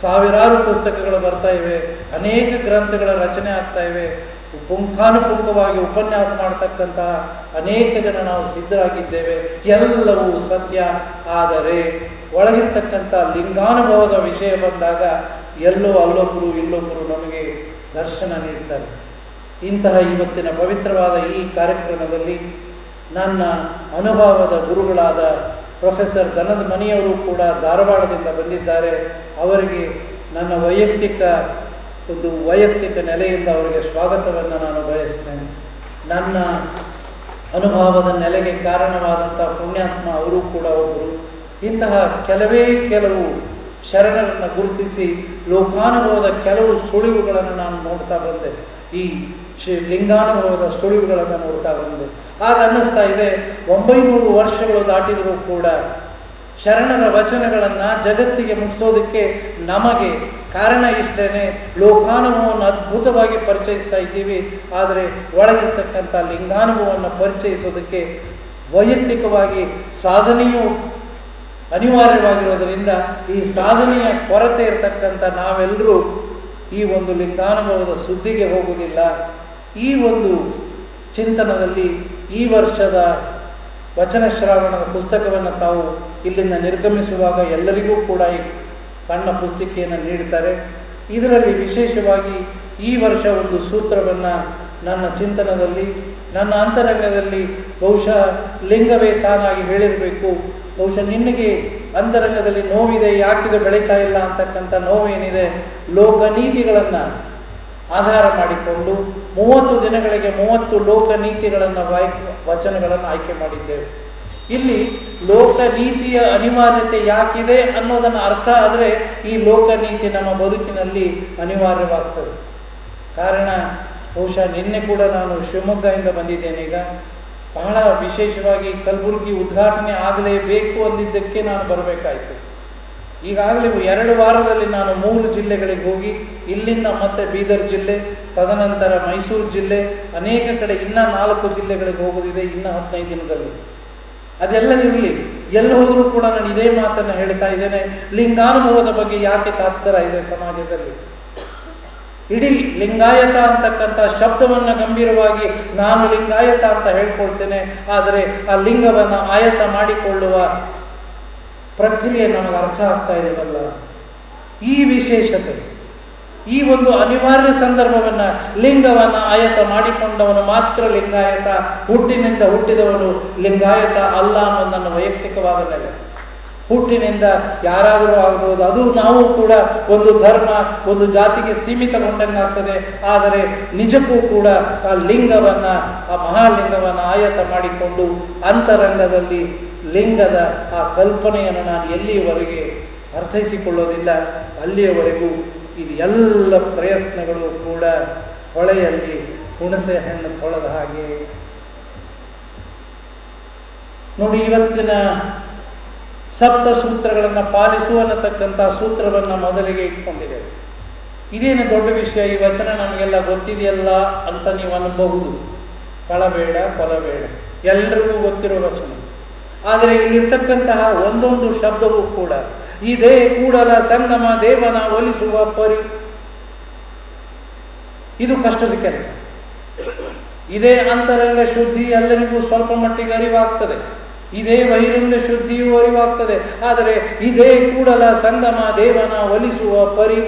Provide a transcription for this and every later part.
ಸಾವಿರಾರು ಪುಸ್ತಕಗಳು ಬರ್ತಾ ಇವೆ, ಅನೇಕ ಗ್ರಂಥಗಳ ರಚನೆ ಆಗ್ತಾ ಇವೆ, ಪುಂಖಾನುಪುಂಖವಾಗಿ ಉಪನ್ಯಾಸ ಮಾಡತಕ್ಕಂತಹ ಅನೇಕ ಜನ ನಾವು ಸಿದ್ಧರಾಗಿದ್ದೇವೆ. ಎಲ್ಲವೂ ಸತ್ಯ. ಆದರೆ ಒಳಗಿರ್ತಕ್ಕಂಥ ಲಿಂಗಾನುಭವದ ವಿಷಯ ಬಂದಾಗ ಎಲ್ಲೋ ಅಲ್ಲೊಬ್ಬರು ಇಲ್ಲೊಬ್ಬರು ನಮಗೆ ದರ್ಶನ ನೀಡ್ತಾರೆ. ಇಂತಹ ಇವತ್ತಿನ ಪವಿತ್ರವಾದ ಈ ಕಾರ್ಯಕ್ರಮದಲ್ಲಿ ನನ್ನ ಅನುಭವದ ಗುರುಗಳಾದ ಪ್ರೊಫೆಸರ್ ಗನದ ಮನಿಯವರು ಕೂಡ ಧಾರವಾಡದಿಂದ ಬಂದಿದ್ದಾರೆ. ಅವರಿಗೆ ನನ್ನ ವೈಯಕ್ತಿಕ ನೆಲೆಯಿಂದ ಅವರಿಗೆ ಸ್ವಾಗತವನ್ನು ನಾನು ಬಯಸ್ತೇನೆ. ನನ್ನ ಅನುಭವದ ನೆಲೆಗೆ ಕಾರಣವಾದಂಥ ಪುಣ್ಯಾತ್ಮ ಅವರು ಕೂಡ ಒಬ್ಬರು. ಇಂತಹ ಕೆಲವು ಶರಣರನ್ನು ಗುರುತಿಸಿ ಲೋಕಾನುಭವದ ಕೆಲವು ಸುಳಿವುಗಳನ್ನು ನಾನು ನೋಡ್ತಾ ಬಂದೆ. ಈ ಲಿಂಗಾನುಭವದ ಸುಳಿವುಗಳನ್ನು ನೋಡ್ತಾ ಬಂದೆ. ಆಗ ಅನ್ನಿಸ್ತಾ ಇದೆ, 900 ವರ್ಷಗಳು ದಾಟಿದರೂ ಕೂಡ ಶರಣರ ವಚನಗಳನ್ನು ಜಗತ್ತಿಗೆ ಮುಟ್ಟಿಸೋದಕ್ಕೆ ನಮಗೆ ಕಾರಣ ಇಷ್ಟೇ. ಲೋಕಾನುಭವವನ್ನು ಅದ್ಭುತವಾಗಿ ಪರಿಚಯಿಸ್ತಾ ಇದ್ದೀವಿ, ಆದರೆ ಒಳಗಿರ್ತಕ್ಕಂಥ ಲಿಂಗಾನುಭವವನ್ನು ಪರಿಚಯಿಸೋದಕ್ಕೆ ವೈಯಕ್ತಿಕವಾಗಿ ಸಾಧನೆಯು ಅನಿವಾರ್ಯವಾಗಿರೋದರಿಂದ ಈ ಸಾಧನೆಯ ಕೊರತೆ ಇರತಕ್ಕಂಥ ನಾವೆಲ್ಲರೂ ಈ ಒಂದು ಲಿಂಗಾನುಭವದ ಸುದ್ದಿಗೆ ಹೋಗುವುದಿಲ್ಲ. ಈ ಒಂದು ಚಿಂತನದಲ್ಲಿ ಈ ವರ್ಷದ ವಚನ ಶ್ರಾವಣದ ಪುಸ್ತಕವನ್ನು ತಾವು ಇಲ್ಲಿಂದ ನಿರ್ಗಮಿಸುವಾಗ ಎಲ್ಲರಿಗೂ ಕೂಡ ಈ ಸಣ್ಣ ಪುಸ್ತಿಕೆಯನ್ನು ನೀಡ್ತಾರೆ. ಇದರಲ್ಲಿ ವಿಶೇಷವಾಗಿ ಈ ವರ್ಷ ಒಂದು ಸೂತ್ರವನ್ನು ನನ್ನ ಚಿಂತನದಲ್ಲಿ, ನನ್ನ ಅಂತರಂಗದಲ್ಲಿ ಬಹುಶಃ ಲಿಂಗವೇ ತಾನಾಗಿ ಹೇಳಿರಬೇಕು. ಬಹುಶಃ ನಿನಗೆ ಅಂತರಂಗದಲ್ಲಿ ನೋವಿದೆ, ಯಾಕಿದು ಬೆಳೀತಾ ಇಲ್ಲ ಅಂತಕ್ಕಂಥ ನೋವೇನಿದೆ, ಲೋಕನೀತಿಗಳನ್ನು ಆಧಾರ ಮಾಡಿಕೊಂಡು 30 ದಿನಗಳಿಗೆ 30 ಲೋಕನೀತಿಗಳನ್ನು ವಚನಗಳನ್ನು ಆಯ್ಕೆ ಮಾಡಿದ್ದೇವೆ. ಇಲ್ಲಿ ಲೋಕನೀತಿಯ ಅನಿವಾರ್ಯತೆ ಯಾಕಿದೆ ಅನ್ನೋದನ್ನು ಅರ್ಥ ಆದರೆ ಈ ಲೋಕನೀತಿ ನಮ್ಮ ಬದುಕಿನಲ್ಲಿ ಅನಿವಾರ್ಯವಾಗ್ತದೆ. ಕಾರಣ ಬಹುಶಃ ನಿನ್ನೆ ಕೂಡ ನಾನು ಶಿವಮೊಗ್ಗದಿಂದ ಬಂದಿದ್ದೇನೆ. ಈಗ ಬಹಳ ವಿಶೇಷವಾಗಿ ಕಲಬುರಗಿ ಉದ್ಘಾಟನೆ ಆಗಲೇಬೇಕು ಅಂದಿದ್ದಕ್ಕೆ ನಾನು ಬರಬೇಕಾಯಿತು. ಈಗಾಗಲೇ 2 ವಾರದಲ್ಲಿ ನಾನು 3 ಜಿಲ್ಲೆಗಳಿಗೆ ಹೋಗಿ, ಇಲ್ಲಿಂದ ಮತ್ತೆ ಬೀದರ್ ಜಿಲ್ಲೆ, ತದನಂತರ ಮೈಸೂರು ಜಿಲ್ಲೆ, ಅನೇಕ ಕಡೆ ಇನ್ನೂ 4 ಜಿಲ್ಲೆಗಳಿಗೆ ಹೋಗೋದಿದೆ ಇನ್ನೂ 15 ದಿನದಲ್ಲಿ. ಅದೆಲ್ಲ ಇರಲಿ, ಎಲ್ಲಿ ಹೋದರೂ ಕೂಡ ನಾನು ಇದೇ ಮಾತನ್ನು ಹೇಳ್ತಾ ಇದ್ದೇನೆ, ಲಿಂಗಾನುಭವದ ಬಗ್ಗೆ ಯಾಕೆ ತಾತ್ಸರ ಇದೆ ಸಮಾಜದಲ್ಲಿ. ಇಡೀ ಲಿಂಗಾಯತ ಅಂತಕ್ಕಂಥ ಶಬ್ದವನ್ನು ಗಂಭೀರವಾಗಿ ನಾನು ಲಿಂಗಾಯತ ಅಂತ ಹೇಳ್ಕೊಳ್ತೇನೆ, ಆದರೆ ಆ ಲಿಂಗವನ್ನು ಆಯತ ಮಾಡಿಕೊಳ್ಳುವ ಪ್ರಕ್ರಿಯೆ ನಮಗೆ ಅರ್ಥ ಆಗ್ತಾ ಇದೆಯಲ್ಲ. ಈ ವಿಶೇಷತೆ, ಈ ಒಂದು ಅನಿವಾರ್ಯ ಸಂದರ್ಭವನ್ನು, ಲಿಂಗವನ್ನು ಆಯತ ಮಾಡಿಕೊಂಡವನು ಮಾತ್ರ ಲಿಂಗಾಯತ, ಹುಟ್ಟಿನಿಂದ ಹುಟ್ಟಿದವನು ಲಿಂಗಾಯತ ಅಲ್ಲ ಅನ್ನೋದು ನನ್ನ ವೈಯಕ್ತಿಕವಾದ ನೆಲೆ. ಹುಟ್ಟಿನಿಂದ ಯಾರಾದರೂ ಆಗ್ಬೋದು, ಅದು ನಾವು ಕೂಡ ಒಂದು ಧರ್ಮ, ಒಂದು ಜಾತಿಗೆ ಸೀಮಿತಗೊಂಡಂಗಾಗ್ತದೆ. ಆದರೆ ನಿಜಕ್ಕೂ ಕೂಡ ಆ ಲಿಂಗವನ್ನು, ಆ ಮಹಾಲಿಂಗವನ್ನು ಆಯತ ಮಾಡಿಕೊಂಡು ಅಂತರಂಗದಲ್ಲಿ ಲಿಂಗದ ಆ ಕಲ್ಪನೆಯನ್ನು ನಾನು ಎಲ್ಲಿಯವರೆಗೆ ಅರ್ಥೈಸಿಕೊಳ್ಳೋದಿಲ್ಲ, ಅಲ್ಲಿಯವರೆಗೂ ಇದು ಎಲ್ಲ ಪ್ರಯತ್ನಗಳು ಕೂಡ ಹೊಳೆಯಲ್ಲಿ ಹುಣಸೆ ಹಣ್ಣು ತೊಳೆದ ಹಾಗೆ. ನೋಡಿ, ಇವತ್ತಿನ ಸಪ್ತ ಸೂತ್ರಗಳನ್ನು ಪಾಲಿಸು ಅನ್ನತಕ್ಕಂಥ ಸೂತ್ರವನ್ನು ಮೊದಲಿಗೆ ಇಟ್ಕೊಂಡಿದ್ದೇವೆ. ಇದೇನು ದೊಡ್ಡ ವಿಷಯ, ಈ ವಚನ ನಮಗೆಲ್ಲ ಗೊತ್ತಿದೆಯಲ್ಲ ಅಂತ ನೀವು ಅನ್ನಬಹುದು. ಕಳಬೇಡ, ಕೊಲಬೇಡ, ಎಲ್ರಿಗೂ ಗೊತ್ತಿರೋ ವಚನ. ಆದರೆ ಇಲ್ಲಿರ್ತಕ್ಕಂತಹ ಒಂದೊಂದು ಶಬ್ದವೂ ಕೂಡ ಇದೇ ಕೂಡಲ ಸಂಗಮ ದೇವನ ಒಲಿಸುವ ಪರಿ. ಇದು ಕಷ್ಟದ ಕೆಲಸ. ಇದೇ ಅಂತರಂಗ ಶುದ್ಧಿ ಎಲ್ಲರಿಗೂ ಸ್ವಲ್ಪ ಮಟ್ಟಿಗೆ ಅರಿವಾಗ್ತದೆ, ಇದೇ ಬಹಿರಂಗ ಶುದ್ಧಿಯೂ ಅರಿವಾಗ್ತದೆ. ಆದರೆ ಇದೇ ಕೂಡಲ ಸಂಗಮ ದೇವನ ಒಲಿಸುವ ಪರಿ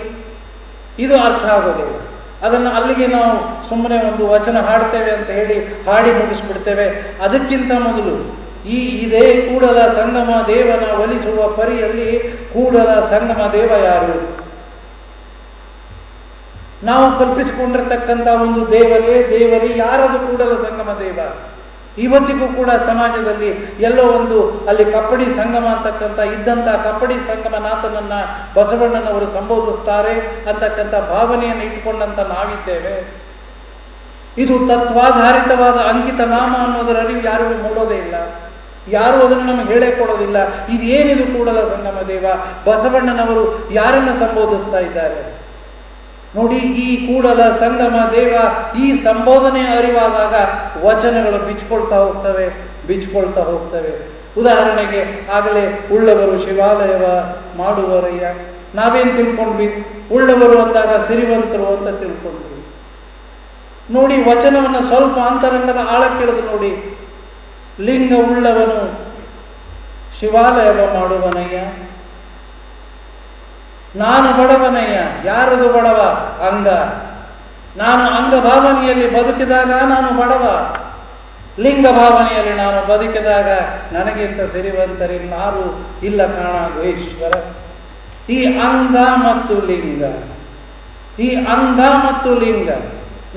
ಇದು ಅರ್ಥ ಆಗೋದಿಲ್ಲ. ಅದನ್ನು ಅಲ್ಲಿಗೆ ನಾವು ಸುಮ್ಮನೆ ಒಂದು ವಚನ ಹಾಡ್ತೇವೆ ಅಂತ ಹೇಳಿ ಹಾಡಿ ಮುಗಿಸ್ಬಿಡ್ತೇವೆ. ಅದಕ್ಕಿಂತ ಮೊದಲು ಇದೇ ಕೂಡಲ ಸಂಗಮ ದೇವನ ಒಲಿಸುವ ಪರಿಯಲ್ಲಿ ಕೂಡಲ ಸಂಗಮ ದೇವ ಯಾರು? ನಾವು ಕಲ್ಪಿಸಿಕೊಂಡಿರ್ತಕ್ಕಂಥ ಒಂದು ದೇವರೇ ಯಾರದು ಕೂಡಲ ಸಂಗಮ ದೇವ? ಇವತ್ತಿಗೂ ಕೂಡ ಸಮಾಜದಲ್ಲಿ ಎಲ್ಲೋ ಒಂದು ಅಲ್ಲಿ ಕಪ್ಪಡಿ ಸಂಗಮ ಅಂತಕ್ಕಂಥ ಇದ್ದಂಥ ಕಪ್ಪಡಿ ಸಂಗಮನಾಥನನ್ನ ಬಸವಣ್ಣನವರು ಸಂಬೋಧಿಸ್ತಾರೆ ಅಂತಕ್ಕಂಥ ಭಾವನೆಯನ್ನು ಇಟ್ಟುಕೊಂಡಂತ ನಾವಿದ್ದೇವೆ. ಇದು ತತ್ವಾಧಾರಿತವಾದ ಅಂಕಿತ ನಾಮ ಅನ್ನೋದರ ಅರಿವು ಯಾರಿಗೂ ಮೂಡೋದೇ ಇಲ್ಲ, ಯಾರು ಅದನ್ನು ನಮಗೆ ಹೇಳೇ ಕೊಡೋದಿಲ್ಲ. ಇದೇನಿದು ಕೂಡಲ ಸಂಗಮ ದೇವ? ಬಸವಣ್ಣನವರು ಯಾರನ್ನ ಸಂಬೋಧಿಸ್ತಾ ಇದ್ದಾರೆ ನೋಡಿ. ಈ ಕೂಡಲ ಸಂಗಮ ದೇವ ಈ ಸಂಬೋಧನೆ ಅರಿವಾದಾಗ ವಚನಗಳು ಬಿಚ್ಕೊಳ್ತಾ ಹೋಗ್ತವೆ. ಉದಾಹರಣೆಗೆ, ಆಗಲೇ ಉಳ್ಳವರು ಶಿವಾಲಯವ ಮಾಡುವರಯ್ಯ, ನಾವೇನು ತಿಳ್ಕೊಂಡ್ವಿ? ಉಳ್ಳವರು ಅಂದಾಗ ಸಿರಿವಂತರು ಅಂತ ತಿಳ್ಕೊಂಡ್ವಿ. ನೋಡಿ, ವಚನವನ್ನು ಸ್ವಲ್ಪ ಅಂತರಂಗದ ಆಳಕ್ಕಿಳಿದು ನೋಡಿ. ಲಿಂಗ ಉಳ್ಳವನು ಶಿವಾಲಯವ ಮಾಡುವನಯ್ಯ, ನಾನು ಬಡವನಯ್ಯ. ಯಾರದು ಬಡವ? ಅಂಗ. ನಾನು ಅಂಗ ಭಾವನೆಯಲ್ಲಿ ಬದುಕಿದಾಗ ನಾನು ಬಡವ, ಲಿಂಗ ಭಾವನೆಯಲ್ಲಿ ನಾನು ಬದುಕಿದಾಗ ನನಗಿಂತ ಸಿರಿವಂತರಿಲ್ಲಾರು ಇಲ್ಲ ಕಾಣ ಗುಹೇಶ್ವರ. ಈ ಅಂಗ ಮತ್ತು ಲಿಂಗ, ಈ ಅಂಗ ಮತ್ತು ಲಿಂಗ,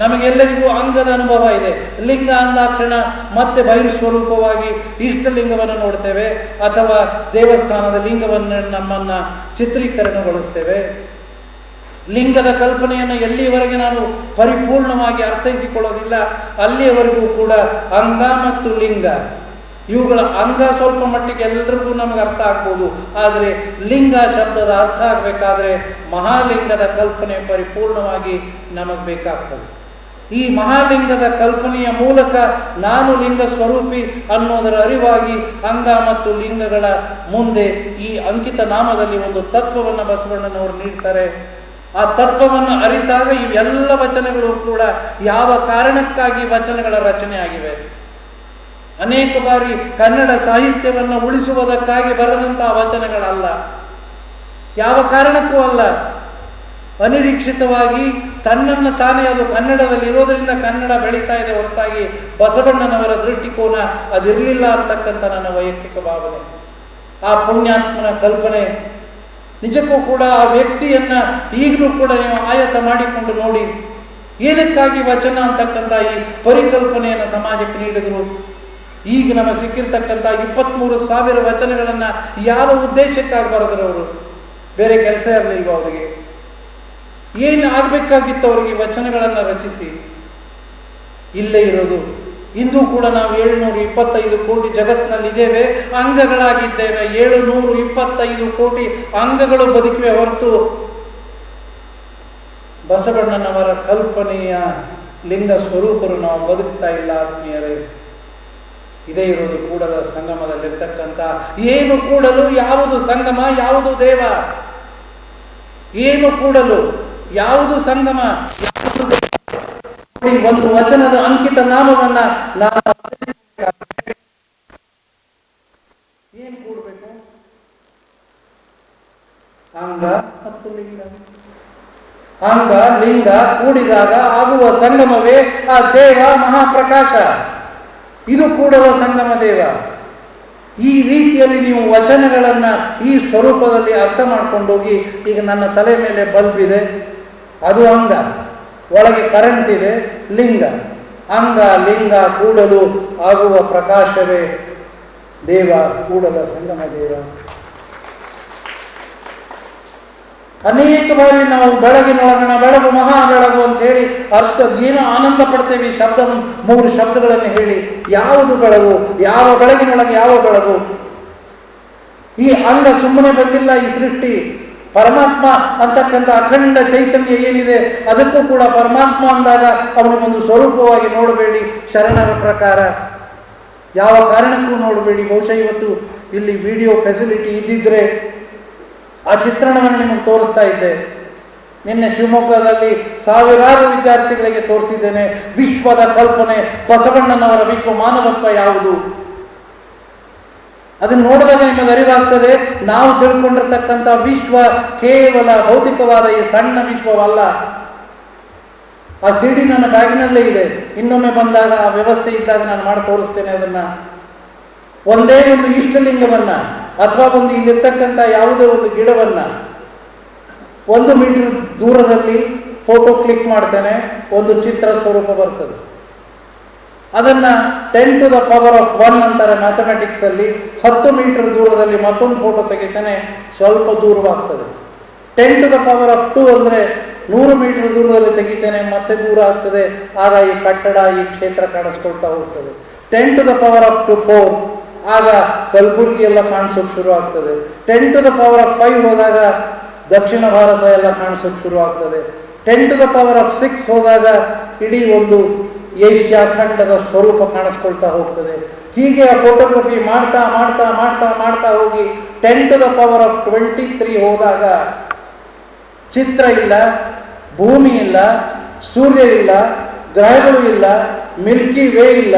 ನಮಗೆಲ್ಲರಿಗೂ ಅಂಗದ ಅನುಭವ ಇದೆ. ಲಿಂಗ ಅಂದಾಕ್ಷಣ ಮತ್ತೆ ಬಹಿರ್ಸ್ವರೂಪವಾಗಿ ಇಷ್ಟಲಿಂಗವನ್ನು ನೋಡ್ತೇವೆ, ಅಥವಾ ದೇವಸ್ಥಾನದ ಲಿಂಗವನ್ನು ನಮ್ಮನ್ನು ಚಿತ್ರೀಕರಣಗೊಳಿಸ್ತೇವೆ. ಲಿಂಗದ ಕಲ್ಪನೆಯನ್ನು ಎಲ್ಲಿಯವರೆಗೆ ನಾನು ಪರಿಪೂರ್ಣವಾಗಿ ಅರ್ಥೈಸಿಕೊಳ್ಳೋದಿಲ್ಲ, ಅಲ್ಲಿಯವರೆಗೂ ಕೂಡ ಅಂಗ ಮತ್ತು ಲಿಂಗ ಇವುಗಳ ಅಂಗ ಸ್ವಲ್ಪ ಮಟ್ಟಿಗೆ ಎಲ್ಲರಿಗೂ ನಮಗೆ ಅರ್ಥ ಆಗ್ಬೋದು. ಆದರೆ ಲಿಂಗ ಶಬ್ದದ ಅರ್ಥ ಆಗಬೇಕಾದ್ರೆ ಮಹಾಲಿಂಗದ ಕಲ್ಪನೆ ಪರಿಪೂರ್ಣವಾಗಿ ನಮಗೆ ಬೇಕಾಗ್ತದೆ. ಈ ಮಹಾಲಿಂಗದ ಕಲ್ಪನೆಯ ಮೂಲಕ ನಾನು ಲಿಂಗ ಸ್ವರೂಪಿ ಅನ್ನೋದರ ಅರಿವಾಗಿ ಅಂಗ ಮತ್ತು ಲಿಂಗಗಳ ಮುಂದೆ ಈ ಅಂಕಿತ ನಾಮದಲ್ಲಿ ಒಂದು ತತ್ವವನ್ನು ಬಸವಣ್ಣನವರು ನೀಡ್ತಾರೆ. ಆ ತತ್ವವನ್ನು ಅರಿತಾಗ ಇವೆಲ್ಲ ವಚನಗಳು ಕೂಡ ಯಾವ ಕಾರಣಕ್ಕಾಗಿ ವಚನಗಳ ರಚನೆ ಆಗಿವೆ. ಅನೇಕ ಬಾರಿ ಕನ್ನಡ ಸಾಹಿತ್ಯವನ್ನು ಉಳಿಸುವುದಕ್ಕಾಗಿ ಬರೆದಂತಹ ವಚನಗಳಲ್ಲ, ಯಾವ ಕಾರಣಕ್ಕೂ ಅಲ್ಲ. ಅನಿರೀಕ್ಷಿತವಾಗಿ ತನ್ನನ್ನು ತಾನೇ ಅದು ಕನ್ನಡದಲ್ಲಿ ಇರೋದರಿಂದ ಕನ್ನಡ ಬೆಳೀತಾ ಇದೆ ಹೊರತಾಗಿ ಬಸವಣ್ಣನವರ ದೃಷ್ಟಿಕೋನ ಅದಿರಲಿಲ್ಲ ಅಂತಕ್ಕಂಥ ನನ್ನ ವೈಯಕ್ತಿಕ ಭಾವನೆ. ಆ ಪುಣ್ಯಾತ್ಮನ ಕಲ್ಪನೆ ನಿಜಕ್ಕೂ ಕೂಡ ಆ ವ್ಯಕ್ತಿಯನ್ನ ಈಗಲೂ ಕೂಡ ನೀವು ಆಯತ ಮಾಡಿಕೊಂಡು ನೋಡಿ. ಏನಕ್ಕಾಗಿ ವಚನ ಅಂತಕ್ಕಂಥ ಈ ಪರಿಕಲ್ಪನೆಯನ್ನು ಸಮಾಜಕ್ಕೆ ನೀಡಿದರು? ಈಗ ನಮಗೆ ಸಿಕ್ಕಿರ್ತಕ್ಕಂಥ 23,000 ವಚನಗಳನ್ನು ಯಾವ ಉದ್ದೇಶಕ್ಕಾಗಿ ಬರೆದರು ಅವರು? ಬೇರೆ ಕೆಲಸ ಇರಲಿಲ್ವ ಅವರಿಗೆ? ಏನು ಆಗಬೇಕಾಗಿತ್ತು ಅವರಿಗೆ ವಚನಗಳನ್ನು ರಚಿಸಿ? ಇಲ್ಲೇ ಇರೋದು. ಇಂದು ಕೂಡ ನಾವು 725 ಕೋಟಿ ಜಗತ್ತಿನಲ್ಲಿದ್ದೇವೆ, ಅಂಗಗಳಾಗಿದ್ದೇವೆ. 725 ಕೋಟಿ ಅಂಗಗಳು ಬದುಕಿವೆ ಹೊರತು ಬಸವಣ್ಣನವರ ಕಲ್ಪನೆಯ ಲಿಂಗ ಸ್ವರೂಪರು ನಾವು ಬದುಕ್ತಾ ಇಲ್ಲ ಆತ್ಮೀಯರೇ. ಇದೇ ಇರೋದು ಕೂಡಲ ಸಂಗಮದಲ್ಲಿರ್ತಕ್ಕಂಥ ಏನು ಕೂಡಲು, ಯಾವುದು ಸಂಗಮ, ಯಾವುದು ದೇವ? ಏನು ಕೂಡಲು, ಯಾವುದು ಸಂಗಮ, ಯಾವುದು ದೇವ? ಒಂದು ವಚನದ ಅಂಕಿತ ನಾಮವನ್ನ ನಾನು ಏನು ಕೂಡಬೇಕು? ಅಂಗ ಮತ್ತು ಲಿಂಗ. ಅಂಗ ಲಿಂಗ ಕೂಡಿದಾಗ ಆಗುವ ಸಂಗಮವೇ ಆ ದೇವ ಮಹಾಪ್ರಕಾಶ. ಇದು ಕೂಡಲ ಸಂಗಮ ದೇವ. ಈ ರೀತಿಯಲ್ಲಿ ನೀವು ವಚನಗಳನ್ನ ಈ ಸ್ವರೂಪದಲ್ಲಿ ಅರ್ಥ ಮಾಡ್ಕೊಂಡೋಗಿ, ಈಗ ನನ್ನ ತಲೆ ಮೇಲೆ ಬಲ್ಬ್ ಇದೆ, ಅದು ಅಂಗ, ಒಳಗೆ ಕರೆಂಟ್ ಇದೆ, ಲಿಂಗ. ಅಂಗ ಲಿಂಗ ಕೂಡಲು ಆಗುವ ಪ್ರಕಾಶವೇ ದೇವ, ಕೂಡಲ ಸಂಗಮ ದೇವ. ಅನೇಕ ಬಾರಿ ನಾವು ಬೆಳಗಿನೊಳಗಣ ಬೆಳಗು, ಮಹಾ ಬೆಳಗು ಅಂತ ಹೇಳಿ ಅರ್ಥ ಏನೋ ಆನಂದ ಪಡ್ತೇವೆ. ಈ ಶಬ್ದವನ್ನು 3 ಶಬ್ದಗಳನ್ನು ಹೇಳಿ ಯಾವುದು ಬೆಳಗು, ಯಾವ ಬೆಳಗಿನೊಳಗೆ ಯಾವ ಬೆಳಗು? ಈ ಅಂಗ ಸುಮ್ಮನೆ ಬಂದಿಲ್ಲ. ಈ ಸೃಷ್ಟಿ ಪರಮಾತ್ಮ ಅಂತಕ್ಕಂಥ ಅಖಂಡ ಚೈತನ್ಯ ಏನಿದೆ ಅದಕ್ಕೂ ಕೂಡ ಪರಮಾತ್ಮ ಅಂದಾಗ ಅವನಿಗೊಂದು ಸ್ವರೂಪವಾಗಿ ನೋಡಬೇಡಿ. ಶರಣರ ಪ್ರಕಾರ ಯಾವ ಕಾರಣಕ್ಕೂ ನೋಡಬೇಡಿ. ಬಹುಶಃ ಇವತ್ತು ಇಲ್ಲಿ ವಿಡಿಯೋ ಫೆಸಿಲಿಟಿ ಇದ್ದಿದ್ರೆ ಆ ಚಿತ್ರಣವನ್ನು ನಿಮಗೆ ತೋರಿಸ್ತಾ ಇದ್ದೆ. ನಿನ್ನೆ ಶಿವಮೊಗ್ಗದಲ್ಲಿ ಸಾವಿರಾರು ವಿದ್ಯಾರ್ಥಿಗಳಿಗೆ ತೋರಿಸಿದ್ದೇನೆ. ವಿಶ್ವದ ಕಲ್ಪನೆ ಬಸವಣ್ಣನವರ ವಿಶ್ವ ಮಾನವತ್ವ ಯಾವುದು? ಅದನ್ನು ನೋಡಿದಾಗ ನಿಮಗೆ ಅರಿವಾಗ್ತದೆ, ನಾವು ತಿಳ್ಕೊಂಡಿರ್ತಕ್ಕಂಥ ವಿಶ್ವ ಕೇವಲ ಭೌತಿಕವಾದ ಈ ಸಣ್ಣ ವಿಶ್ವವಲ್ಲ. ಆ ಸಿಡಿ ನನ್ನ ಬ್ಯಾಗ್ನಲ್ಲೇ ಇದೆ. ಇನ್ನೊಮ್ಮೆ ಬಂದಾಗ ಆ ವ್ಯವಸ್ಥೆ ಇದ್ದಾಗ ನಾನು ಮಾಡಿ ತೋರಿಸ್ತೇನೆ. ಅದನ್ನ ಒಂದೇ ಒಂದು ಇಷ್ಟಲಿಂಗವನ್ನ ಅಥವಾ ಒಂದು ಇಲ್ಲಿರ್ತಕ್ಕಂಥ ಯಾವುದೇ ಒಂದು ಗಿಡವನ್ನ 1 ಮೀಟರ್ ದೂರದಲ್ಲಿ ಫೋಟೋ ಕ್ಲಿಕ್ ಮಾಡ್ತೇನೆ, ಒಂದು ಚಿತ್ರ ಸ್ವರೂಪ ಬರ್ತದೆ. ಅದನ್ನ 10 to the power of 1 ಅಂತಾರೆ ಮ್ಯಾಥಮೆಟಿಕ್ಸ್ ಅಲ್ಲಿ. 10 ಮೀಟರ್ ದೂರದಲ್ಲಿ ಮತ್ತೊಂದು ಫೋಟೋ ತೆಗಿತೇನೆ, ಸ್ವಲ್ಪ ದೂರವಾಗ್ತದೆ. 10 to the power of 2 ಅಂದರೆ 100 ಮೀಟರ್ ದೂರದಲ್ಲಿ ತೆಗಿತೇನೆ, ಮತ್ತೆ ದೂರ ಆಗ್ತದೆ. ಆಗ ಈ ಕಟ್ಟಡ, ಈ ಕ್ಷೇತ್ರ ಕಾಣಿಸ್ಕೊಳ್ತಾ ಹೋಗ್ತದೆ. 10 to the power of 4 ಆಗ ಕಲಬುರ್ಗಿ ಎಲ್ಲ ಕಾಣಿಸೋಕೆ ಶುರು ಆಗ್ತದೆ. 10 to the power of 5 ಹೋದಾಗ ದಕ್ಷಿಣ ಭಾರತ ಎಲ್ಲ ಕಾಣಿಸೋಕೆ ಶುರು ಆಗ್ತದೆ. 10 to the power of 6 ಹೋದಾಗ ಇಡೀ ಒಂದು ಏಷ್ಯಾ ಖಂಡದ ಸ್ವರೂಪ ಕಾಣಿಸ್ಕೊಳ್ತಾ ಹೋಗ್ತದೆ. ಹೀಗೆ ಆ ಫೋಟೋಗ್ರಫಿ ಮಾಡ್ತಾ ಮಾಡ್ತಾ ಮಾಡ್ತಾ ಮಾಡ್ತಾ ಹೋಗಿ 10 to the power of 23 ಹೋದಾಗ ಚಿತ್ರ ಇಲ್ಲ, ಭೂಮಿ ಇಲ್ಲ, ಸೂರ್ಯ ಇಲ್ಲ, ಗ್ರಹಗಳು ಇಲ್ಲ, ಮಿಲ್ಕಿ ವೇ ಇಲ್ಲ,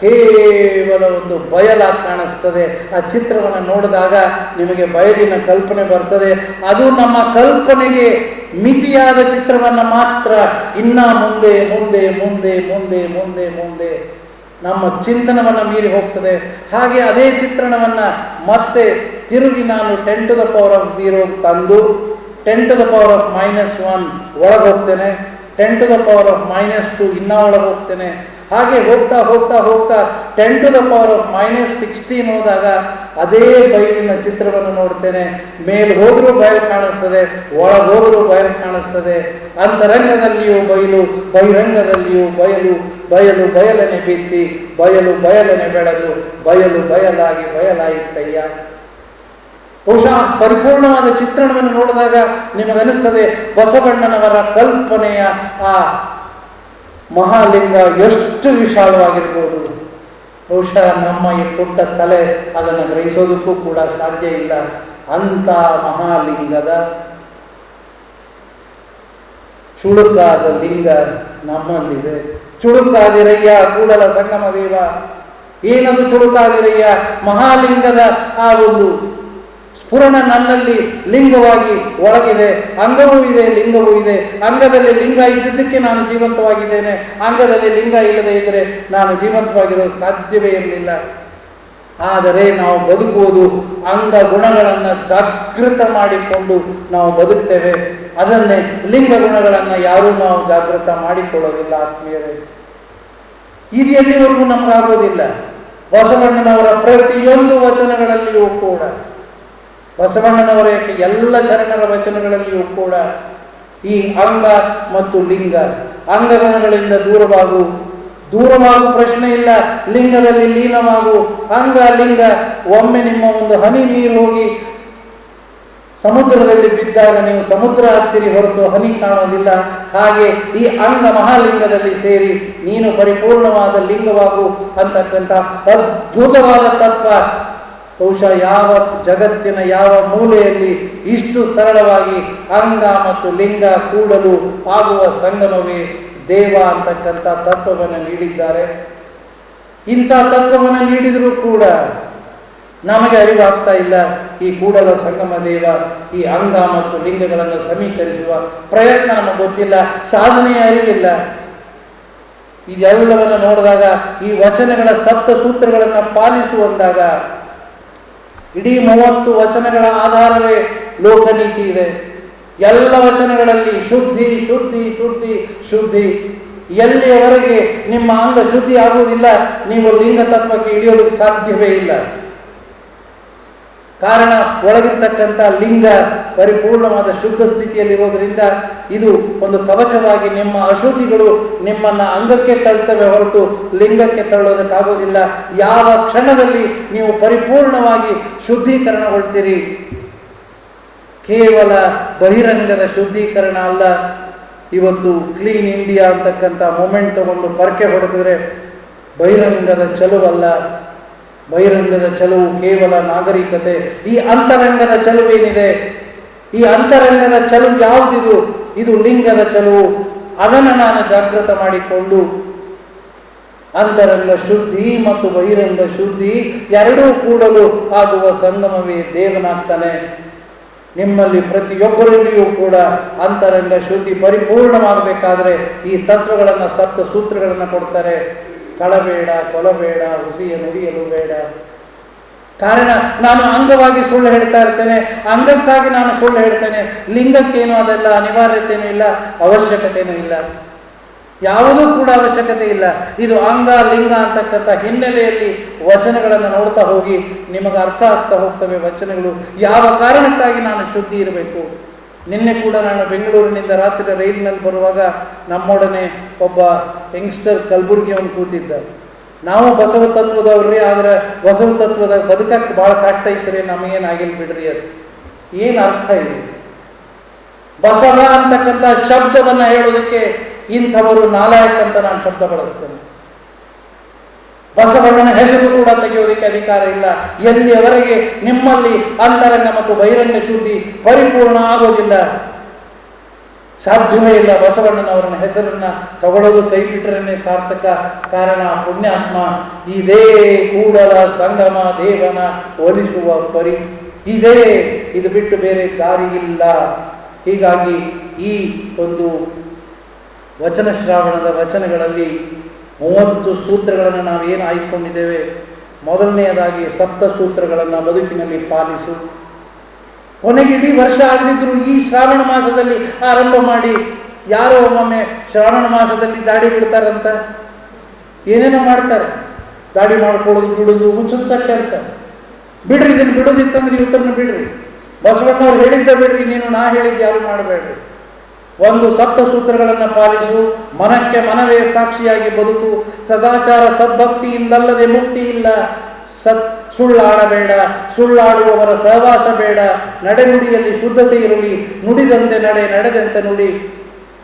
ಕೇವಲ ಒಂದು ಬಯಲಾಗಿ ಕಾಣಿಸ್ತದೆ. ಆ ಚಿತ್ರವನ್ನು ನೋಡಿದಾಗ ನಿಮಗೆ ಬಯಲಿನ ಕಲ್ಪನೆ ಬರ್ತದೆ. ಅದು ನಮ್ಮ ಕಲ್ಪನೆಗೆ ಮಿತಿಯಾದ ಚಿತ್ರವನ್ನು ಮಾತ್ರ ಇನ್ನ ಮುಂದೆ ಮುಂದೆ ಮುಂದೆ ಮುಂದೆ ಮುಂದೆ ಮುಂದೆ ನಮ್ಮ ಚಿಂತನವನ್ನು ಮೀರಿ ಹೋಗ್ತದೆ. ಹಾಗೆ ಅದೇ ಚಿತ್ರಣವನ್ನು ಮತ್ತೆ ತಿರುಗಿ ನಾನು 10⁻0 ತಂದು 10⁻⁻1 ಒಳಗೆ ಹೋಗ್ತೇನೆ, 10⁻⁻2 ಇನ್ನೂ ಒಳಗೆ ಹೋಗ್ತೇನೆ. ಹಾಗೆ ಹೋಗ್ತಾ ಹೋಗ್ತಾ ಹೋಗ್ತಾ 10⁻⁻16 ಹೋದಾಗ ಅದೇ ಬಯಲಿನ ಚಿತ್ರವನ್ನು ನೋಡ್ತೇನೆ. ಮೇಲೆ ಹೋದರೂ ಬಯಲು ಕಾಣಿಸ್ತದೆ, ಒಳಗೆ ಹೋದರೂ ಬಯಲು ಕಾಣಿಸ್ತದೆ. ಅಂತರಂಗದಲ್ಲಿಯೂ ಬಯಲು, ಬಹಿರಂಗದಲ್ಲಿಯೂ ಬಯಲು, ಬಯಲು ಬಯಲನೆ ಬಿತ್ತಿ, ಬಯಲು ಬಯಲನೆ ಬೆಳೆದು, ಬಯಲು ಬಯಲಾಗಿ ಬಯಲಾಯಿತಯ್ಯ. ಬಹುಶಃ ಪರಿಪೂರ್ಣವಾದ ಚಿತ್ರಣವನ್ನು ನೋಡಿದಾಗ ನಿಮಗನಿಸ್ತದೆ ಬಸವಣ್ಣನವರ ಕಲ್ಪನೆಯ ಆ ಮಹಾಲಿಂಗ ಎಷ್ಟು ವಿಶಾಲವಾಗಿರ್ಬೋದು. ಬಹುಶಃ ನಮ್ಮ ಈ ಪುಟ್ಟ ತಲೆ ಅದನ್ನು ಗ್ರಹಿಸೋದಕ್ಕೂ ಕೂಡ ಸಾಧ್ಯ ಇಲ್ಲ. ಅಂಥ ಮಹಾಲಿಂಗದ ಚುಳುಕಾದ ಲಿಂಗ ನಮ್ಮಲ್ಲಿದೆ. ಚುಳುಕಾದಿರಯ್ಯ ಕೂಡಲ ಸಂಗಮ ದೇವ. ಏನದು ಚುಳುಕಾದಿರಯ್ಯ? ಮಹಾಲಿಂಗದ ಆ ಒಂದು ಸ್ಫುರಣ ನನ್ನಲ್ಲಿ ಲಿಂಗವಾಗಿ ಒಳಗಿದೆ. ಅಂಗವೂ ಇದೆ, ಲಿಂಗವೂ ಇದೆ. ಅಂಗದಲ್ಲಿ ಲಿಂಗ ಇದ್ದಿದ್ದಕ್ಕೆ ನಾನು ಜೀವಂತವಾಗಿದ್ದೇನೆ. ಅಂಗದಲ್ಲಿ ಲಿಂಗ ಇಲ್ಲದೆ ಇದ್ದರೆ ನಾನು ಜೀವಂತವಾಗಿರೋದು ಸಾಧ್ಯವೇ ಇರಲಿಲ್ಲ. ಆದರೆ ನಾವು ಬದುಕುವುದು ಅಂಗ ಗುಣಗಳನ್ನು ಜಾಗೃತ ಮಾಡಿಕೊಂಡು ನಾವು ಬದುಕ್ತೇವೆ. ಅದನ್ನೇ ಲಿಂಗ ಗುಣಗಳನ್ನು ಯಾರೂ ನಾವು ಜಾಗೃತ ಮಾಡಿಕೊಳ್ಳೋದಿಲ್ಲ ಆತ್ಮೀಯರೇ. ಇದು ಎಲ್ಲಿವರೆಗೂ ನಮಗಾಗೋದಿಲ್ಲ. ಬಸವಣ್ಣನವರ ಪ್ರತಿಯೊಂದು ವಚನಗಳಲ್ಲಿಯೂ ಕೂಡ, ಬಸವಣ್ಣನವರ ಎಲ್ಲ ಶರಣರ ವಚನಗಳಲ್ಲಿಯೂ ಕೂಡ ಈ ಅಂಗ ಮತ್ತು ಲಿಂಗ, ಅಂಗಗುಣಗಳಿಂದ ದೂರವಾಗು ಪ್ರಶ್ನೆ ಇಲ್ಲ, ಲಿಂಗದಲ್ಲಿ ಲೀನವಾಗು. ಅಂಗ ಲಿಂಗ ಒಮ್ಮೆ ನಿಮ್ಮ ಒಂದು ಹನಿ ನೀರು ಹೋಗಿ ಸಮುದ್ರದಲ್ಲಿ ಬಿದ್ದಾಗ ನೀವು ಸಮುದ್ರ ಹತ್ತಿರಿ ಹೊರತು ಹನಿ ಕಾಣೋದಿಲ್ಲ. ಹಾಗೆ ಈ ಅಂಗ ಮಹಾಲಿಂಗದಲ್ಲಿ ಸೇರಿ ನೀನು ಪರಿಪೂರ್ಣವಾದ ಲಿಂಗವಾಗು ಅಂತಕ್ಕಂಥ ಅದ್ಭುತವಾದ ತತ್ವ ಬಹುಶಃ ಯಾವ ಜಗತ್ತಿನ ಯಾವ ಮೂಲೆಯಲ್ಲಿ ಇಷ್ಟು ಸರಳವಾಗಿ ಅಂಗ ಮತ್ತು ಲಿಂಗ ಕೂಡಲು ಆಗುವ ಸಂಗಮವೇ ದೇವ ಅಂತಕ್ಕಂಥ ತತ್ವವನ್ನು ನೀಡಿದ್ದಾರೆ. ಇಂಥ ತತ್ವವನ್ನು ನೀಡಿದರೂ ಕೂಡ ನಮಗೆ ಅರಿವಾಗ್ತಾ ಇಲ್ಲ. ಈ ಕೂಡಲ ಸಂಗಮ ದೇವ ಈ ಅಂಗ ಮತ್ತು ಲಿಂಗಗಳನ್ನು ಸಮೀಕರಿಸುವ ಪ್ರಯತ್ನ ನಮಗೆ ಗೊತ್ತಿಲ್ಲ, ಸಾಧನೆಯ ಅರಿವಿಲ್ಲ. ಇದೆಲ್ಲವನ್ನು ನೋಡಿದಾಗ ಈ ವಚನಗಳ ಸಪ್ತ ಸೂತ್ರಗಳನ್ನು ಪಾಲಿಸುವಂದಾಗ ಇಡೀ 30 ವಚನಗಳ ಆಧಾರವೇ ಲೋಕನೀತಿ ಇದೆ. ಎಲ್ಲ ವಚನಗಳಲ್ಲಿ ಶುದ್ಧಿ ಶುದ್ಧಿ ಶುದ್ಧಿ ಶುದ್ಧಿ. ಎಲ್ಲಿಯವರೆಗೆ ನಿಮ್ಮ ಅಂಗ ಶುದ್ಧಿ ಆಗುವುದಿಲ್ಲ, ನೀವು ಲಿಂಗ ತತ್ವಕ್ಕೆ ಇಳಿಯೋದಕ್ಕೆ ಸಾಧ್ಯವೇ ಇಲ್ಲ. ಕಾರಣ ಒಳಗಿರ್ತಕ್ಕಂಥ ಲಿಂಗ ಪರಿಪೂರ್ಣವಾದ ಶುದ್ಧ ಸ್ಥಿತಿಯಲ್ಲಿರೋದ್ರಿಂದ ಇದು ಒಂದು ಕವಚವಾಗಿ ನಿಮ್ಮ ಅಶುದ್ಧಿಗಳು ನಿಮ್ಮನ್ನು ಅಂಗಕ್ಕೆ ತಳ್ತವೆ ಹೊರತು ಲಿಂಗಕ್ಕೆ ತಳ್ಳೋದಕ್ಕಾಗೋದಿಲ್ಲ. ಯಾವ ಕ್ಷಣದಲ್ಲಿ ನೀವು ಪರಿಪೂರ್ಣವಾಗಿ ಶುದ್ಧೀಕರಣಗೊಳ್ತೀರಿ, ಕೇವಲ ಬಹಿರಂಗದ ಶುದ್ಧೀಕರಣ ಅಲ್ಲ. ಇವತ್ತು ಕ್ಲೀನ್ ಇಂಡಿಯಾ ಅಂತಕ್ಕಂಥ ಮೂಮೆಂಟ್ ತಗೊಂಡು ಪರಕೆ ಹೊಡೆದಿದ್ರೆ ಬಹಿರಂಗದ ಚಲುವಲ್ಲ. ಬಹಿರಂಗದ ಚಲುವು ಕೇವಲ ನಾಗರಿಕತೆ. ಈ ಅಂತರಂಗದ ಚಲುವೇನಿದೆ, ಈ ಅಂತರಂಗದ ಚಲುವು ಯಾವುದಿದು? ಇದು ಲಿಂಗದ ಚಲುವು. ಅದನ್ನು ನಾನು ಜಾಗೃತ ಮಾಡಿಕೊಂಡು ಅಂತರಂಗ ಶುದ್ಧಿ ಮತ್ತು ಬಹಿರಂಗ ಶುದ್ಧಿ ಎರಡೂ ಕೂಡಲು ಆಗುವ ಸಂಗಮವೇ ದೇವನಾಗ್ತಾನೆ. ನಿಮ್ಮಲ್ಲಿ ಪ್ರತಿಯೊಬ್ಬರಲ್ಲಿಯೂ ಕೂಡ ಅಂತರಂಗ ಶುದ್ಧಿ ಪರಿಪೂರ್ಣವಾಗಬೇಕಾದ್ರೆ ಈ ತತ್ವಗಳನ್ನು ಸಪ್ತ ಸೂತ್ರಗಳನ್ನು ಕೊಡ್ತಾರೆ. ಕಳಬೇಡ, ಕೊಲಬೇಡ, ಹುಸಿಯ ನುಡಿಯಲು ಬೇಡ. ಕಾರಣ ನಾನು ಅಂಗವಾಗಿ ಸುಳ್ಳು ಹೇಳ್ತಾ ಇರ್ತೇನೆ, ಅಂಗಕ್ಕಾಗಿ ನಾನು ಸುಳ್ಳು ಹೇಳ್ತೇನೆ. ಲಿಂಗಕ್ಕೇನು ಅದೆಲ್ಲ ಅನಿವಾರ್ಯತೆಯೂ ಇಲ್ಲ, ಅವಶ್ಯಕತೆಯೂ ಇಲ್ಲ, ಯಾವುದೂ ಕೂಡ ಅವಶ್ಯಕತೆ ಇಲ್ಲ. ಇದು ಅಂಗ ಲಿಂಗ ಅಂತಕ್ಕಂಥ ಹಿನ್ನೆಲೆಯಲ್ಲಿ ವಚನಗಳನ್ನು ನೋಡ್ತಾ ಹೋಗಿ ನಿಮಗೆ ಅರ್ಥ ಆಗ್ತಾ ಹೋಗ್ತವೆ ವಚನಗಳು. ಯಾವ ಕಾರಣಕ್ಕಾಗಿ ನಾನು ಶುದ್ಧಿ ಇರಬೇಕು. ನಿನ್ನೆ ಕೂಡ ನಾನು ಬೆಂಗಳೂರಿನಿಂದ ರಾತ್ರಿ ರೈಲಿನಲ್ಲಿ ಬರುವಾಗ ನಮ್ಮೊಡನೆ ಒಬ್ಬ ಯಂಗ್ಸ್ಟರ್ ಕಲಬುರಗಿಯವನು ಕೂತಿದ್ದ. ನಾವು ಬಸವ ತತ್ವದವ್ರಿ, ಆದರೆ ಬಸವ ತತ್ವದ ಬದುಕಕ್ಕೆ ಭಾಳ ಕಷ್ಟ ಐತ್ರಿ, ನಮಗೇನಾಗಿಲ್ಲ ಬಿಡ್ರಿ. ಅದು ಏನು ಅರ್ಥ ಇದೆ? ಬಸವ ಅಂತಕ್ಕಂಥ ಶಬ್ದವನ್ನು ಹೇಳೋದಕ್ಕೆ ಇಂಥವರು ನಾಲಾಯಕ್ ಅಂತ ನಾನು ಶಬ್ದ ಬಳಸ್ತೇನೆ. ಬಸವಣ್ಣನ ಹೆಸರು ಕೂಡ ತೆಗೆಯೋದಕ್ಕೆ ಅಧಿಕಾರ ಇಲ್ಲ. ಎಲ್ಲಿಯವರೆಗೆ ನಿಮ್ಮಲ್ಲಿ ಅಂತರಂಗ ಮತ್ತು ಬಹಿರಂಗ ಶುದ್ಧಿ ಪರಿಪೂರ್ಣ ಆಗೋದಿಲ್ಲ, ಸಾಧ್ಯವೇ ಇಲ್ಲ. ಬಸವಣ್ಣನವರನ್ನ ಹೆಸರನ್ನು ತಗೊಳ್ಳೋದು ಕೈ ಬಿಟ್ಟರೆ ಸಾರ್ಥಕ. ಕಾರಣ ಪುಣ್ಯಾತ್ಮ ಇದೇ ಕೂಡಲ ಸಂಗಮ ದೇವನ ಒಲಿಸುವ ಪರಿ ಇದೇ, ಇದು ಬಿಟ್ಟು ಬೇರೆ ದಾರಿಯಿಲ್ಲ. ಹೀಗಾಗಿ ಈ ಒಂದು ವಚನ ಶ್ರಾವಣದ ವಚನಗಳಲ್ಲಿ 30 ಸೂತ್ರಗಳನ್ನು ನಾವೇನು ಆಯ್ದುಕೊಂಡಿದ್ದೇವೆ. ಮೊದಲನೆಯದಾಗಿ 7 ಸೂತ್ರಗಳನ್ನು ಬದುಕಿನಲ್ಲಿ ಪಾಲಿಸು. ಕೊನೆಗೆ ಇಡೀ ವರ್ಷ ಆಗದಿದ್ದರೂ ಈ ಶ್ರಾವಣ ಮಾಸದಲ್ಲಿ ಆರಂಭ ಮಾಡಿ. ಯಾರೋ ಒಮ್ಮೊಮ್ಮೆ ಶ್ರಾವಣ ಮಾಸದಲ್ಲಿ ದಾಡಿ ಬಿಡ್ತಾರಂತ, ಏನೇನೋ ಮಾಡ್ತಾರೆ. ದಾಡಿ ಮಾಡ್ಕೊಳ್ಳೋದು ಬಿಡೋದು ಹುಚ್ಚುಚ್ಚ ಕೆಲಸ. ಬಿಡ್ರಿ, ಇದನ್ನು ಬಿಡೋದಿತ್ತಂದ್ರೆ ಇವತ್ತನ್ನು ಬಿಡ್ರಿ. ಬಸವಣ್ಣವ್ರು ಹೇಳಿದ್ದ ಬಿಡ್ರಿ, ನೀನು ನಾ ಹೇಳಿದ್ದು ಯಾರು ಮಾಡಬೇಡ್ರಿ. 1 7 ಸೂತ್ರಗಳನ್ನು ಪಾಲಿಸು. ಮನಕ್ಕೆ ಮನವೇ ಸಾಕ್ಷಿಯಾಗಿ ಬದುಕು. ಸದಾಚಾರ ಸದ್ಭಕ್ತಿಯಿಂದಲ್ಲದೆ ಮುಕ್ತಿ ಇಲ್ಲ. ಸುಳ್ಳಾಡಬೇಡ, ಸುಳ್ಳಾಡುವವರ ಸಹವಾಸ ಬೇಡ. ನಡೆನುಡಿಯಲ್ಲಿ ಶುದ್ಧತೆ ಇರಲಿ. ನುಡಿದಂತೆ ನಡೆ, ನಡೆದಂತೆ ನುಡಿ.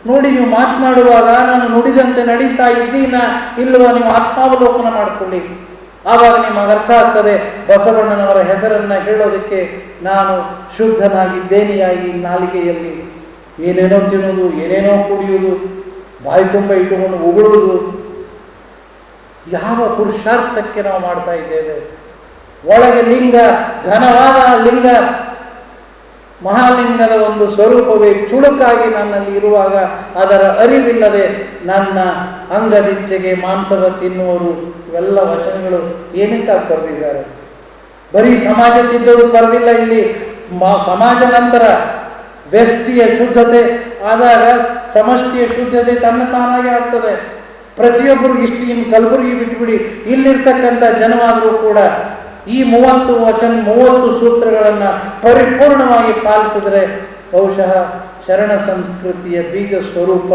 ನೋಡಿ, ನೀವು ಮಾತನಾಡುವಾಗ ನಾನು ನುಡಿದಂತೆ ನಡೀತಾ ಇದ್ದೀನ ಇಲ್ಲವಾ ನೀವು ಆತ್ಮಾವಲೋಕನ ಮಾಡಿಕೊಳ್ಳಿ. ಆವಾಗ ನಿಮಗೆ ಅರ್ಥ ಆಗ್ತದೆ ಬಸವಣ್ಣನವರ ಹೆಸರನ್ನು ಹೇಳೋದಕ್ಕೆ ನಾನು ಶುದ್ಧನಾಗಿದ್ದೇನೆಯಾ. ಈ ನಾಲಿಗೆಯಲ್ಲಿ ಏನೇನೋ ತಿನ್ನೋದು, ಏನೇನೋ ಕುಡಿಯುವುದು, ಬಾಯಿ ತುಂಬ ಇಟ್ಟುಕೊಂಡು ಉಗುಳುವುದು, ಯಾವ ಪುರುಷಾರ್ಥಕ್ಕೆ ನಾವು ಮಾಡ್ತಾ ಇದ್ದೇವೆ? ಒಳಗೆ ಲಿಂಗ, ಘನವಾದ ಲಿಂಗ, ಮಹಾಲಿಂಗದ ಒಂದು ಸ್ವರೂಪವೇ ಚುಳುಕಾಗಿ ನನ್ನಲ್ಲಿ ಇರುವಾಗ ಅದರ ಅರಿವಿಲ್ಲದೆ ನನ್ನ ಅಂಗದಿಚ್ಛೆಗೆ ಮಾಂಸವ ತಿನ್ನುವರು. ಇವೆಲ್ಲ ವಚನಗಳು ಏನಕ್ಕಾಗಿ ಬರೆದಿದ್ದಾರೆ? ಬರೀ ಸಮಾಜ ತಿದ್ದೋದು ಬರೆದಿಲ್ಲ ಇಲ್ಲಿ. ಸಮಾಜ ನಂತರ ವ್ಯಷ್ಟಿಯ ಶುದ್ಧತೆ ಆದಾಗ ಸಮಷ್ಟಿಯ ಶುದ್ಧತೆ ತನ್ನ ತಾನಾಗೆ ಆಗ್ತದೆ. ಪ್ರತಿಯೊಬ್ಬರು ಇಷ್ಟು ಇನ್ನು ಕಲಬುರಗಿ ಬಿಟ್ಬಿಡಿ, ಇಲ್ಲಿರ್ತಕ್ಕಂಥ ಜನವಾದರೂ ಕೂಡ ಈ 30 ಸೂತ್ರಗಳನ್ನು ಪರಿಪೂರ್ಣವಾಗಿ ಪಾಲಿಸಿದರೆ ಬಹುಶಃ ಶರಣ ಸಂಸ್ಕೃತಿಯ ಬೀಜ ಸ್ವರೂಪ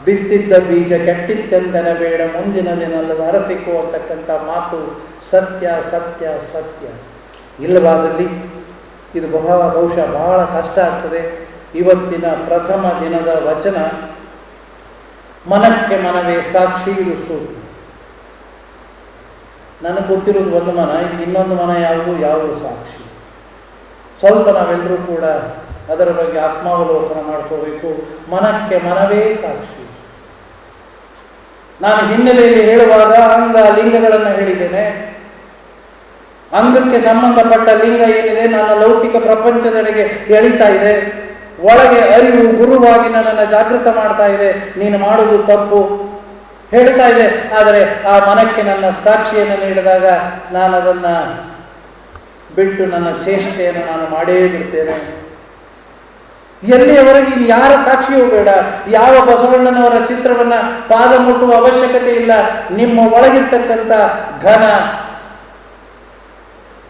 ಬಿತ್ತಿದ್ದ ಬೀಜ ಕೆಟ್ಟಿತ್ತೆಂದನೆ ಬೇಡ, ಮುಂದಿನ ದಿನಲ್ಲದ ಅರಸಿಕೋ ಅಂತಕ್ಕಂಥ ಮಾತು ಸತ್ಯ ಸತ್ಯ ಸತ್ಯ. ಇಲ್ಲವಾದಲ್ಲಿ ಇದು ಬಹುಶಃ ಬಹಳ ಕಷ್ಟ ಆಗ್ತದೆ. ಇವತ್ತಿನ ಪ್ರಥಮ ದಿನದ ವಚನ ಮನಕ್ಕೆ ಮನವೇ ಸಾಕ್ಷಿ. ಇದು ಸೂತ್ರ. ನನಗೆ ಗೊತ್ತಿರೋದು ಒಂದು ಮನ, ಇನ್ನೊಂದು ಮನ ಯಾವುದು ಸಾಕ್ಷಿ. ಸ್ವಲ್ಪ ನಾವೆಲ್ಲರೂ ಕೂಡ ಅದರ ಬಗ್ಗೆ ಆತ್ಮಾವಲೋಕನ ಮಾಡ್ಕೋಬೇಕು. ಮನಕ್ಕೆ ಮನವೇ ಸಾಕ್ಷಿ. ನಾನು ಹಿನ್ನೆಲೆಯಲ್ಲಿ ಹೇಳುವಾಗ ಅಂಗ ಲಿಂಗಗಳನ್ನು ಹೇಳಿದ್ದೇನೆ. ಅಂಗಕ್ಕೆ ಸಂಬಂಧಪಟ್ಟ ಲಿಂಗ ಏನಿದೆ ನನ್ನ ಲೌಕಿಕ ಪ್ರಪಂಚದೆಡೆಗೆ ಎಳಿತಾ ಇದೆ. ಒಳಗೆ ಅರಿವು ಗುರುವಾಗಿ ನನ್ನನ್ನು ಜಾಗೃತ ಮಾಡ್ತಾ ಇದೆ. ನೀನು ಮಾಡುವುದು ತಪ್ಪು ಹೇಳ್ತಾ ಇದೆ. ಆದರೆ ಆ ಮನಕ್ಕೆ ನನ್ನ ಸಾಕ್ಷಿಯನ್ನು ನೀಡಿದಾಗ ನಾನು ಅದನ್ನು ಬಿಟ್ಟು ನನ್ನ ಚೇಷ್ಟೆಯನ್ನು ನಾನು ಮಾಡೇ ಬಿಡ್ತೇನೆ. ಎಲ್ಲಿಯವರೆಗೆ ಇನ್ನು ಯಾರ ಸಾಕ್ಷಿಯೂ ಬೇಡ. ಯಾವ ಬಸವಣ್ಣನವರ ಚಿತ್ರವನ್ನು ಪಾದ ಮುಟ್ಟುವ ಅವಶ್ಯಕತೆ ಇಲ್ಲ. ನಿಮ್ಮ ಒಳಗಿರ್ತಕ್ಕಂಥ ಘನ,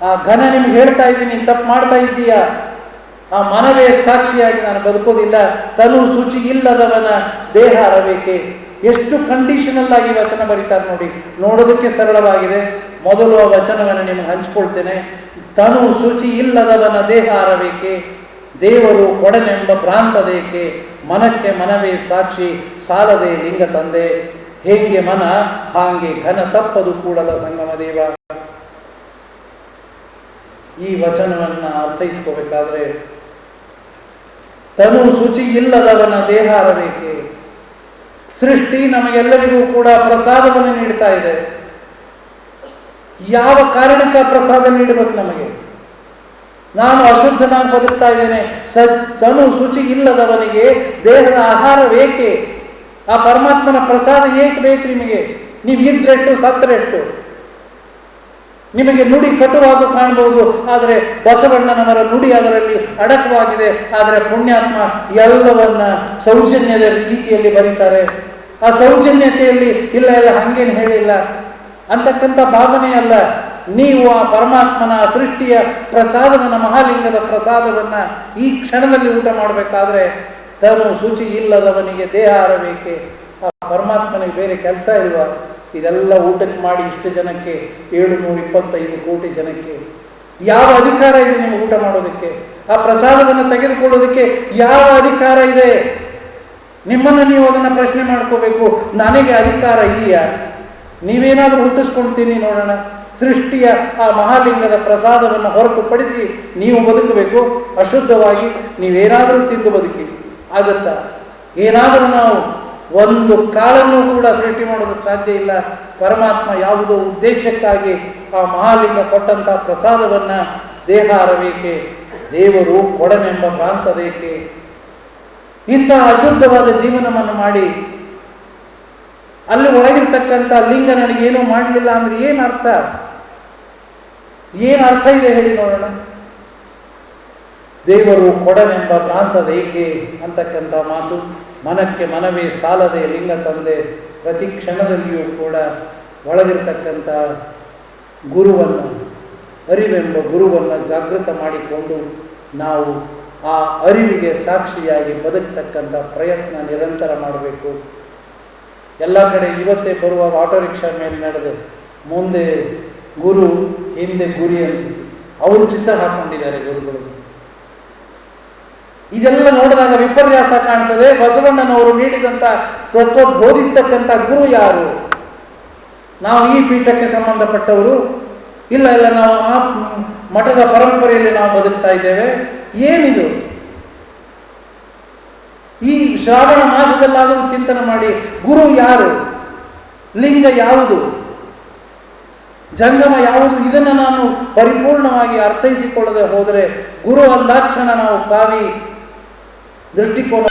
ಆ ಘನ ನಿಮ್ಗೆ ಹೇಳ್ತಾ ಇದ್ದೀನಿ, ತಪ್ಪು ಮಾಡ್ತಾ ಇದ್ದೀಯಾ? ಆ ಮನವೇ ಸಾಕ್ಷಿಯಾಗಿ ನಾನು ಬದುಕೋದಿಲ್ಲ. ತನು ಶುಚಿ ಇಲ್ಲದವನ ದೇಹ ಅರಬೇಕೆ. ಎಷ್ಟು ಕಂಡೀಷನಲ್ ಆಗಿ ವಚನ ಬರೀತಾರೆ ನೋಡಿ. ನೋಡೋದಕ್ಕೆ ಸರಳವಾಗಿದೆ. ಮೊದಲು ಆ ವಚನವನ್ನು ನಿಮಗೆ ಹಂಚ್ಕೊಳ್ತೇನೆ. ತನು ಶುಚಿ ಇಲ್ಲದವನ ದೇಹ ಅರಬೇಕೆ, ದೇವರು ಕೊಡನೆಂಬ ಭ್ರಾಂತದೇಕೆ, ಮನಕ್ಕೆ ಮನವೇ ಸಾಕ್ಷಿ ಸಾಲದೆ ಲಿಂಗ ತಂದೆ. ಹೇಗೆ ಮನ ಹಾಗೆ ಘನ ತಪ್ಪದು ಕೂಡಲ ಸಂಗಮ ದೇವ. ಈ ವಚನವನ್ನು ಅರ್ಥೈಸ್ಕೋಬೇಕಾದ್ರೆ ತನು ಶುಚಿ ಇಲ್ಲದವನ ದೇಹ ಅರಬೇಕೆ. ಸೃಷ್ಟಿ ನಮಗೆಲ್ಲರಿಗೂ ಕೂಡ ಪ್ರಸಾದವನ್ನು ನೀಡ್ತಾ ಇದೆ. ಯಾವ ಕಾರಣಕ್ಕೆ ಪ್ರಸಾದ ನೀಡಬೇಕು ನಮಗೆ? ನಾನು ಅಶುದ್ಧನಾಗಿ ಬದುಕ್ತಾ ಇದ್ದೇನೆ. ತನು ಶುಚಿ ಇಲ್ಲದವನಿಗೆ ದೇಹದ ಆಹಾರವೇಕೆ? ಆ ಪರಮಾತ್ಮನ ಪ್ರಸಾದ ಏಕೆ ಬೇಕು ನಿಮಗೆ? ನೀವು ಇದ್ರೆಟ್ಟು ಸತ್ತರೆಟ್ಟು. ನಿಮಗೆ ನುಡಿ ಕಟುವಾಗಿ ಕಾಣಬಹುದು, ಆದರೆ ಬಸವಣ್ಣನವರ ನುಡಿ ಅದರಲ್ಲಿ ಅಡಕವಾಗಿದೆ. ಆದರೆ ಪುಣ್ಯಾತ್ಮ ಎಲ್ಲವನ್ನ ಸೌಜನ್ಯದ ರೀತಿಯಲ್ಲಿ ಬರೀತಾರೆ. ಆ ಸೌಜನ್ಯತೆಯಲ್ಲಿ ಇಲ್ಲ ಹಂಗೇನು ಹೇಳಿಲ್ಲ ಅಂತಕ್ಕಂಥ ಭಾವನೆ ಅಲ್ಲ. ನೀವು ಆ ಪರಮಾತ್ಮನ ಸೃಷ್ಟಿಯ ಪ್ರಸಾದವನ್ನು, ಮಹಾಲಿಂಗದ ಪ್ರಸಾದವನ್ನು ಈ ಕ್ಷಣದಲ್ಲಿ ಊಟ ಮಾಡಬೇಕಾದ್ರೆ ತನು ಶುಚಿ ಇಲ್ಲದವನಿಗೆ ದೇಹ ಆರಬೇಕೆ. ಆ ಪರಮಾತ್ಮನಿಗೆ ಬೇರೆ ಕೆಲಸ ಇಲ್ವಾ? ಇದೆಲ್ಲ ಊಟಕ್ಕೆ ಮಾಡಿ ಇಷ್ಟು ಜನಕ್ಕೆ, 725 ಕೋಟಿ ಜನಕ್ಕೆ ಯಾವ ಅಧಿಕಾರ ಇದೆ ನಿಮಗೆ ಊಟ ಮಾಡೋದಕ್ಕೆ? ಆ ಪ್ರಸಾದವನ್ನು ತೆಗೆದುಕೊಳ್ಳೋದಕ್ಕೆ ಯಾವ ಅಧಿಕಾರ ಇದೆ? ನಿಮ್ಮನ್ನು ನೀವು ಅದನ್ನು ಪ್ರಶ್ನೆ ಮಾಡ್ಕೋಬೇಕು. ನನಗೆ ಅಧಿಕಾರ ಇದೆಯಾ? ನೀವೇನಾದರೂ ಹುಟ್ಟಿಸ್ಕೊಳ್ತೀನಿ ನೋಡೋಣ. ಸೃಷ್ಟಿಯ ಆ ಮಹಾಲಿಂಗದ ಪ್ರಸಾದವನ್ನು ಹೊರತುಪಡಿಸಿ ನೀವು ಬದುಕಬೇಕು ಅಶುದ್ಧವಾಗಿ. ನೀವೇನಾದರೂ ತಿಂದು ಬದುಕಿ ಆಗುತ್ತಾ? ಏನಾದರೂ ನಾವು ಒಂದು ಕಾಲನ್ನು ಕೂಡ ಸೃಷ್ಟಿ ಮಾಡೋದಕ್ಕೆ ಸಾಧ್ಯ ಇಲ್ಲ. ಪರಮಾತ್ಮ ಯಾವುದೋ ಉದ್ದೇಶಕ್ಕಾಗಿ ಆ ಮಹಾಲಿಂಗ ಕೊಟ್ಟಂಥ ಪ್ರಸಾದವನ್ನು ದೇಹ ಅರಬೇಕೆ, ದೇವರು ಕೊಡನೆಂಬ ಪ್ರಾಂತದೇಕೆ, ಇಂತಹ ಅಶುದ್ಧವಾದ ಜೀವನವನ್ನು ಮಾಡಿ ಅಲ್ಲಿ ಒಳಗಿರ್ತಕ್ಕಂಥ ಲಿಂಗ ನನಗೇನೂ ಮಾಡಲಿಲ್ಲ ಅಂದರೆ ಏನು ಅರ್ಥ? ಏನು ಅರ್ಥ ಇದೆ ಹೇಳಿ ನೋಡೋಣ. ದೇವರು ಕೊಡನೆಂಬ ಪ್ರಾಂತದೇಕೆ ಅಂತಕ್ಕಂಥ ಮಾತು ಮನಕ್ಕೆ ಮನವೇ ಸಾಲದೆ ಲಿಂಗ ತಂದೆ ಪ್ರತಿ ಕ್ಷಣದಲ್ಲಿಯೂ ಕೂಡ ಒಳಗಿರ್ತಕ್ಕಂಥ ಗುರುವನ್ನು, ಅರಿವೆಂಬ ಗುರುವನ್ನು ಜಾಗೃತ ಮಾಡಿಕೊಂಡು ನಾವು ಆ ಅರಿವಿಗೆ ಸಾಕ್ಷಿಯಾಗಿ ಬದುಕತಕ್ಕಂಥ ಪ್ರಯತ್ನ ನಿರಂತರ ಮಾಡಬೇಕು. ಎಲ್ಲ ಕಡೆ ಇವತ್ತೇ ಬರುವಾಗ ಆಟೋ ರಿಕ್ಷಾ ಮೇಲೆ ನಡೆದು ಮುಂದೆ ಗುರು ಹಿಂದೆ ಗುರಿ ಅಂತ ಅವರು ಚಿತ್ರ ಹಾಕೊಂಡಿದ್ದಾರೆ ಗುರುಗಳು. ಇದೆಲ್ಲ ನೋಡಿದಾಗ ವಿಪರ್ಯಾಸ ಕಾಣ್ತದೆ. ಬಸವಣ್ಣನವರು ನೀಡಿದಂಥ ತತ್ವ ಬೋಧಿಸ್ತಕ್ಕಂಥ ಗುರು ಯಾರು? ನಾವು ಈ ಪೀಠಕ್ಕೆ ಸಂಬಂಧಪಟ್ಟವರು ಇಲ್ಲ, ನಾವು ಆ ಮಠದ ಪರಂಪರೆಯಲ್ಲಿ ನಾವು ಬದುಕ್ತಾ ಇದ್ದೇವೆ. ಏನಿದು? ಈ ಶ್ರಾವಣ ಮಾಸದಲ್ಲಾದರೂ ಚಿಂತನೆ ಮಾಡಿ, ಗುರು ಯಾರು, ಲಿಂಗ ಯಾವುದು, ಜಂಗಮ ಯಾವುದು, ಇದನ್ನು ನಾನು ಪರಿಪೂರ್ಣವಾಗಿ ಅರ್ಥೈಸಿಕೊಳ್ಳದೆ ಹೋದರೆ ಗುರು ಅಂದಾಕ್ಷಣ ನಾವು ಕಾವಿ ದೃಷ್ಟಿಕೋನ